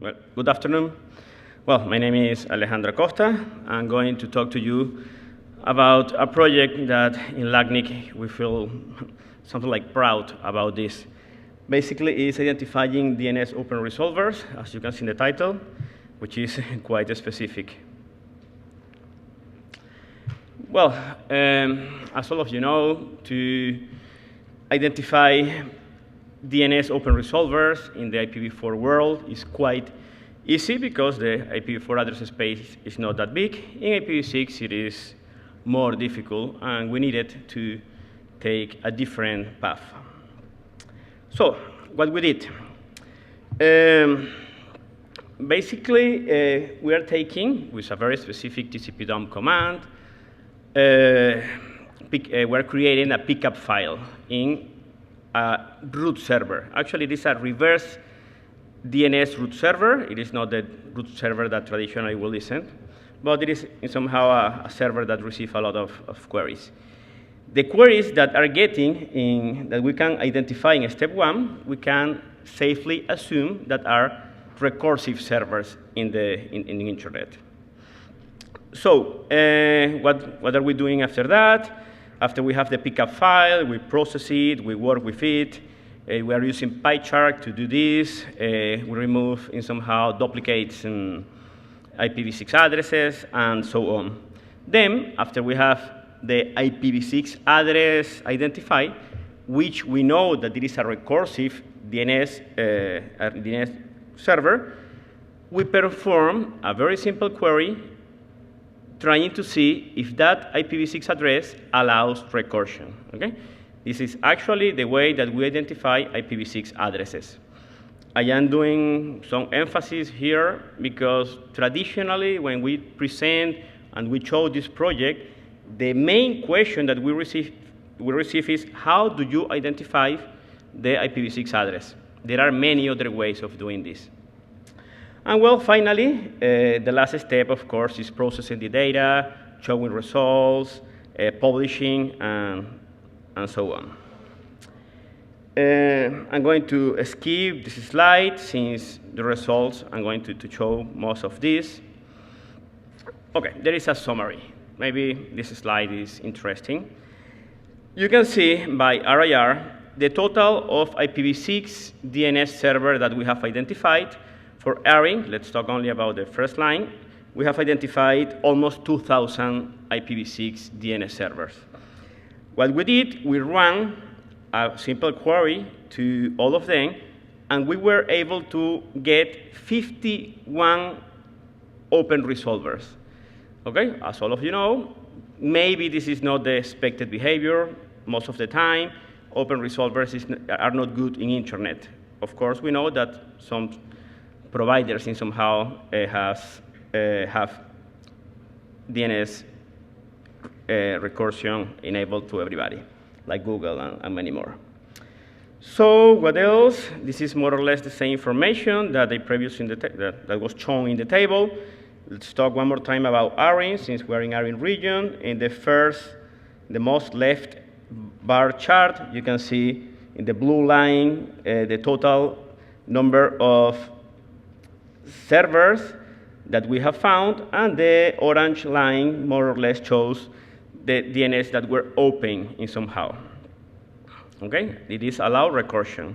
Well, good afternoon. Well, my name is Alejandro Costa. I'm going to talk to you about a project that in Lacnic we feel something like proud about this. Basically, it's identifying DNS Open Resolvers, as you can see in the title, which is quite specific. Well, as all of you know, to identify DNS Open Resolvers in the IPv4 world is quite easy because the IPv4 address space is not that big. In IPv6, it is more difficult, and we needed to take a different path. So, what we did? Basically, we are taking, with a very specific TCP/DOM command, we're creating a pickup file in a root server. Actually, this is a reverse DNS root server. It is not the root server that traditionally we listen, but it is somehow a server that receives a lot of queries. The queries that are getting that we can identify in step 1, we can safely assume that are recursive servers in the internet. So what are we doing after that? After we have the pickup file, we process it, we work with it. We are using PyChark to do this. We remove somehow duplicates and IPv6 addresses and so on. Then, after we have the IPv6 address identified, which we know that it is a recursive DNS server, we perform a very simple query trying to see if that IPv6 address allows recursion. Okay? This is actually the way that we identify IPv6 addresses. I am doing some emphasis here because traditionally when we present and we show this project, the main question that we receive is how do you identify the IPv6 address? There are many other ways of doing this. And well, finally, the last step, of course, is processing the data, showing results, publishing, and so on. I'm going to skip this slide since the results, I'm going to show most of this. OK, there is a summary. Maybe this slide is interesting. You can see by RIR the total of IPv6 DNS server that we have identified. For airing, let's talk only about the first line. We have identified almost 2,000 IPv6 DNS servers. What we did, we ran a simple query to all of them, and we were able to get 51 open resolvers. Okay, as all of you know, maybe this is not the expected behavior. Most of the time, open resolvers are not good in internet. Of course, we know that some providers in somehow have DNS recursion enabled to everybody, like Google and many more. So what else? This is more or less the same information that that was shown in the table. Let's talk one more time about ARIN, since we're in ARIN region. In the most left bar chart, you can see in the blue line the total number of servers that we have found, and the orange line more or less shows the DNS that were open in somehow. Okay, it is allow recursion.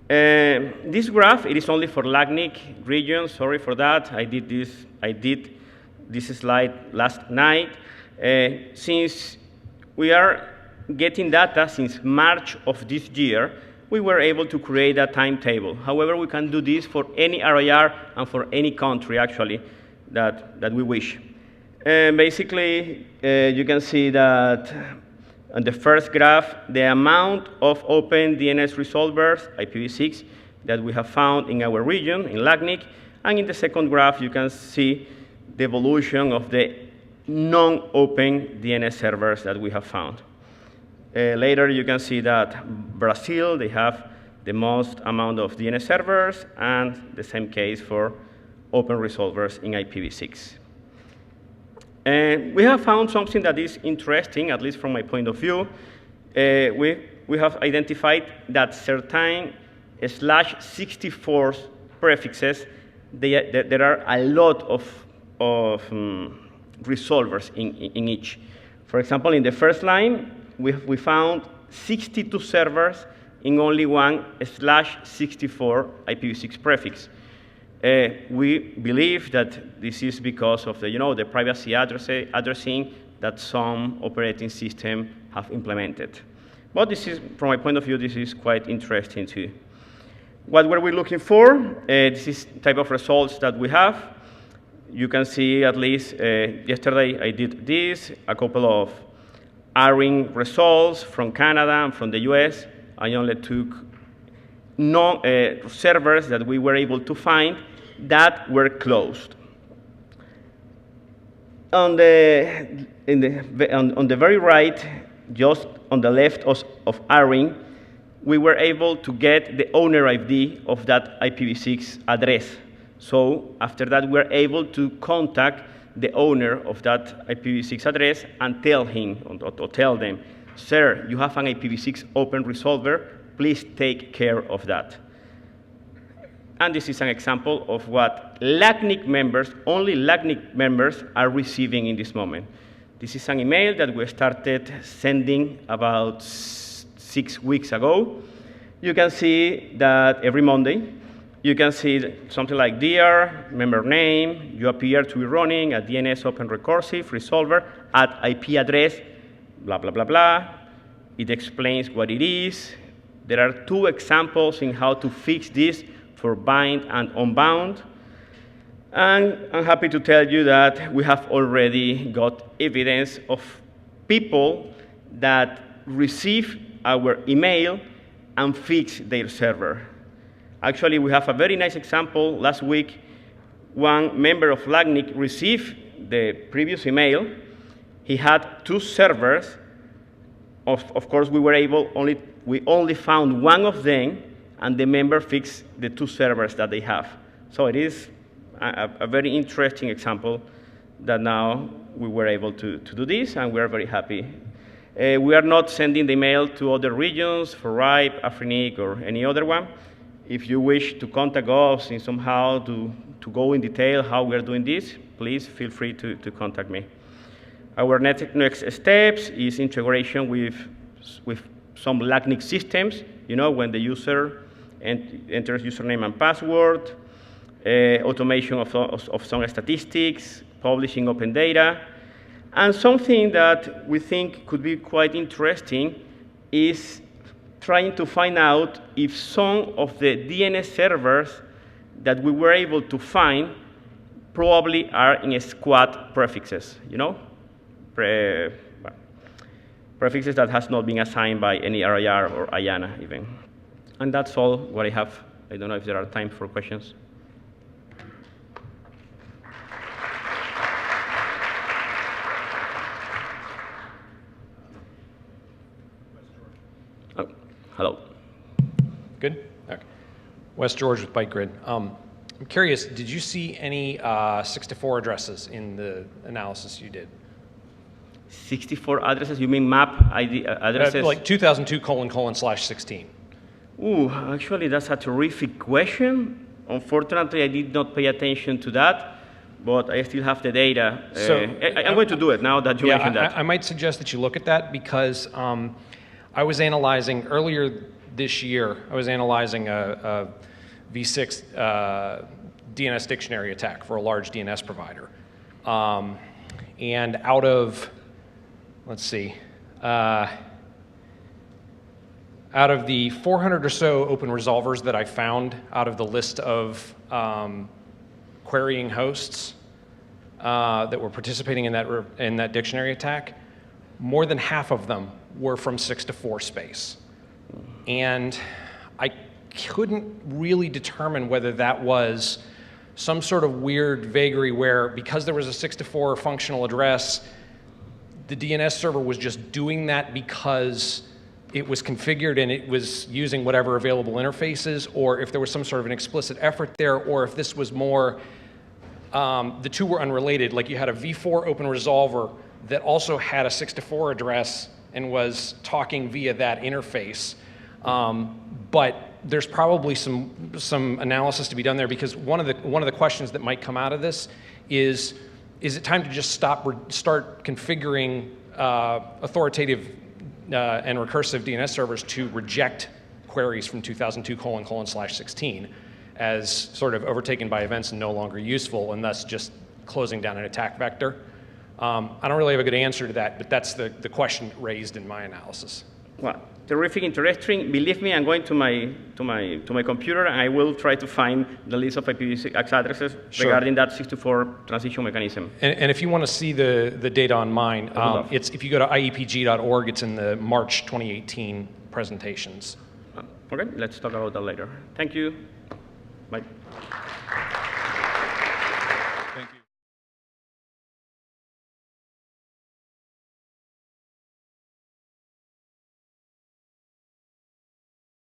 This graph, it is only for Lacnic region. Sorry for that. I did this slide last night. Since we are getting data since March of this year, we were able to create a timetable. However, we can do this for any RIR and for any country, actually, that we wish. Basically, you can see that on the first graph, the amount of open DNS resolvers, IPv6, that we have found in our region, in Lacnic. And in the second graph, you can see the evolution of the non-open DNS servers that we have found. Later, you can see that Brazil, they have the most amount of DNS servers, and the same case for open resolvers in IPv6. And we have found something that is interesting, at least from my point of view. We have identified that certain /64 prefixes there are a lot of resolvers in each. For example, in the first line, we found 62 servers in only one /64 IPv6 prefix. We believe that this is because of the privacy addressing that some operating systems have implemented. But this is, from my point of view, this is quite interesting too. What were we looking for? This is type of results that we have. You can see at least yesterday I did this, a couple of ARIN results from Canada and from the US. I only took servers that we were able to find that were closed. On the very right, just on the left of ARIN, we were able to get the owner ID of that IPv6 address. So after that, we're able to contact the owner of that IPv6 address and tell him or tell them, sir, you have an IPv6 open resolver, please take care of that. And this is an example of what Lacnic members, only Lacnic members, are receiving in this moment. This is an email that we started sending about 6 weeks ago. You can see that every Monday, you can see something like, dear member name, you appear to be running a DNS Open Resolver at IP address, blah, blah, blah, blah. It explains what it is. There are 2 examples in how to fix this for bind and unbound. And I'm happy to tell you that we have already got evidence of people that receive our email and fix their server. Actually, we have a very nice example. Last week, one member of Lacnic received the previous email. He had 2 servers. Of course, we only found one of them, and the member fixed the 2 servers that they have. So it is a very interesting example that now we were able to do this, and we are very happy. We are not sending the email to other regions, for RIPE, Afrinic, or any other one. If you wish to contact us in somehow to go in detail how we are doing this, please feel free to contact me. Our next steps is integration with some Lacnic systems, when the user enters username and password, automation of some statistics, publishing open data. And something that we think could be quite interesting is trying to find out if some of the DNS servers that we were able to find probably are in squat prefixes, prefixes that has not been assigned by any RIR or IANA even. And that's all what I have. I don't know if there are time for questions. Oh, hello. Good? Okay. Wes George with ByteGrid. I'm curious, did you see any 64 addresses in the analysis you did? 64 addresses? You mean map ID addresses? Like 2002::/16. Ooh, actually, that's a terrific question. Unfortunately, I did not pay attention to that, but I still have the data. So, I'm going to do it now that you mentioned that. I might suggest that you look at that because I was analyzing, earlier this year, I was analyzing a V6 DNS dictionary attack for a large DNS provider. And out of, let's see, out of the 400 or so open resolvers that I found out of the list of querying hosts that were participating in that dictionary attack, more than half of them were from 6-4 space. And I couldn't really determine whether that was some sort of weird vagary where, because there was a 6-4 functional address, the DNS server was just doing that because it was configured and it was using whatever available interfaces, or if there was some sort of an explicit effort there, or if this was more, the 2 were unrelated. Like you had a v4 open resolver that also had a 6-4 address and was talking via that interface, but there's probably some analysis to be done there, because one of the questions that might come out of this is it time to just start configuring authoritative and recursive DNS servers to reject queries from 2002::/16 as sort of overtaken by events and no longer useful, and thus just closing down an attack vector? I don't really have a good answer to that, but that's the question raised in my analysis. Well, terrific, interesting. Believe me, I'm going to my computer, and I will try to find the list of IPv6 addresses regarding that 624 transition mechanism. And if you want to see the data on mine, if you go to iepg.org, it's in the March 2018 presentations. Okay, let's talk about that later. Thank you. Bye.